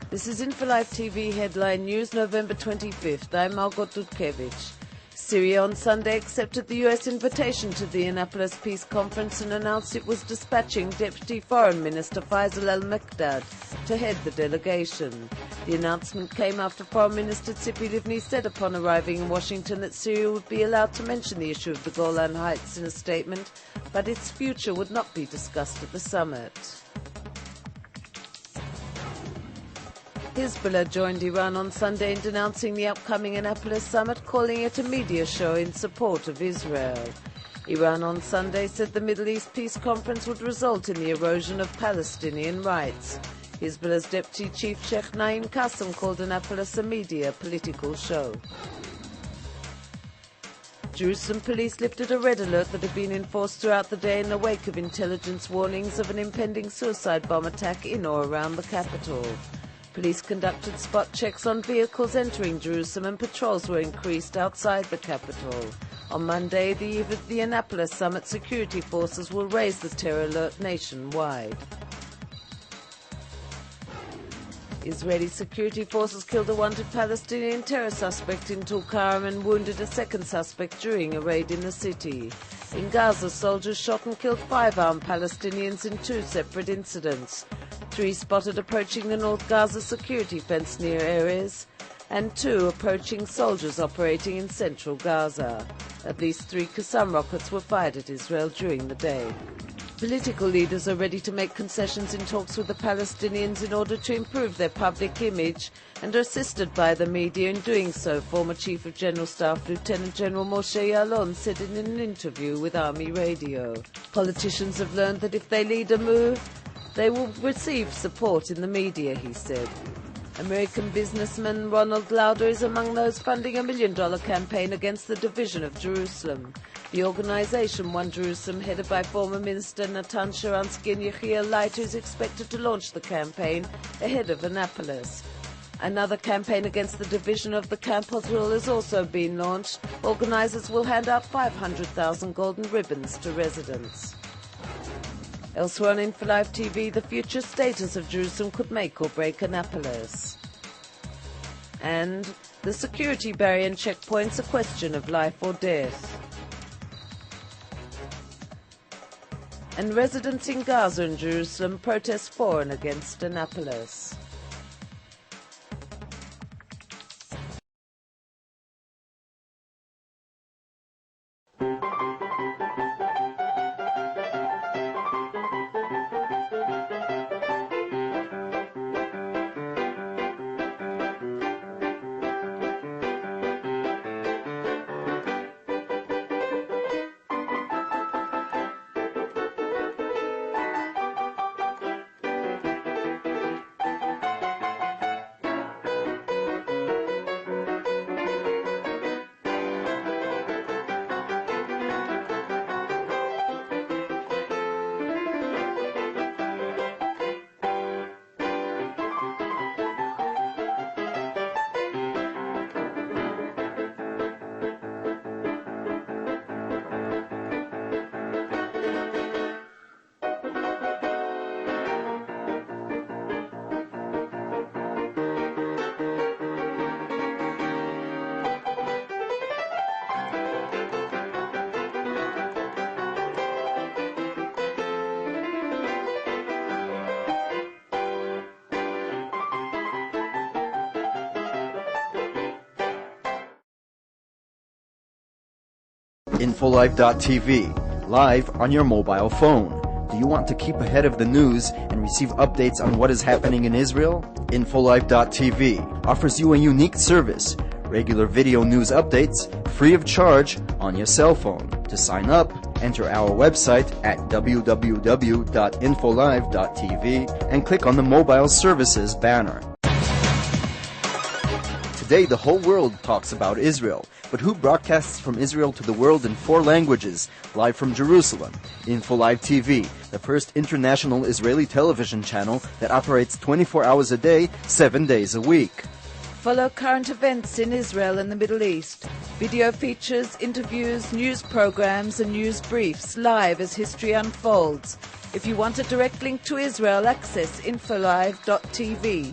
This is InfoLive TV Headline News, November 25th. I'm Margot Dudkevich. Syria on Sunday accepted the U.S. invitation to the Annapolis Peace Conference and announced it was dispatching Deputy Foreign Minister Faisal al-Mikdad to head the delegation. The announcement came after Foreign Minister Tzipi Livni said upon arriving in Washington that Syria would be allowed to mention the issue of the Golan Heights in a statement, but its future would not be discussed at the summit. Hezbollah joined Iran on Sunday in denouncing the upcoming Annapolis summit, calling it a media show in support of Israel. Iran on Sunday said the Middle East Peace Conference would result in the erosion of Palestinian rights. Hezbollah's deputy chief Sheikh Naim Qassem called Annapolis a media political show. Jerusalem police lifted a red alert that had been enforced throughout the day in the wake of intelligence warnings of an impending suicide bomb attack in or around the capital. Police conducted spot checks on vehicles entering Jerusalem and patrols were increased outside the capital. On Monday, the eve of the Annapolis summit, security forces will raise the terror alert nationwide. Israeli security forces killed a wanted Palestinian terror suspect in Tulkarm and wounded a second suspect during a raid in the city. In Gaza, soldiers shot and killed 5 armed Palestinians in 2 separate incidents. 3 spotted approaching the North Gaza security fence near areas, and 2 approaching soldiers operating in central Gaza. At least 3 Qassam rockets were fired at Israel during the day. Political leaders are ready to make concessions in talks with the Palestinians in order to improve their public image and are assisted by the media in doing so, former Chief of General Staff Lieutenant General Moshe Ya'alon said in an interview with Army Radio. Politicians have learned that if they lead a move, they will receive support in the media, he said. American businessman Ronald Lauder is among those funding a $1 million campaign against the division of Jerusalem. The organization, One Jerusalem, headed by former Minister Natan Sharansky and Yechiel Leiter, is expected to launch the campaign ahead of Annapolis. Another campaign against the division of the Camp Hospital has also been launched. Organizers will hand out 500,000 golden ribbons to residents. Elsewhere on InfoLive TV, the future status of Jerusalem could make or break Annapolis. And the security barrier and checkpoints, a question of life or death. And residents in Gaza and Jerusalem protest for and against Annapolis. InfoLive.tv, live on your mobile phone. Do you want to keep ahead of the news and receive updates on what is happening in Israel? InfoLive.tv offers you a unique service, regular video news updates, free of charge on your cell phone. To sign up, enter our website at www.infolive.tv and click on the Mobile Services banner. Today, the whole world talks about Israel, but who broadcasts from Israel to the world in 4 languages, live from Jerusalem? InfoLive TV, the first international Israeli television channel that operates 24 hours a day, 7 days a week. Follow current events in Israel and the Middle East. Video features, interviews, news programs and news briefs live as history unfolds. If you want a direct link to Israel, access infolive.tv.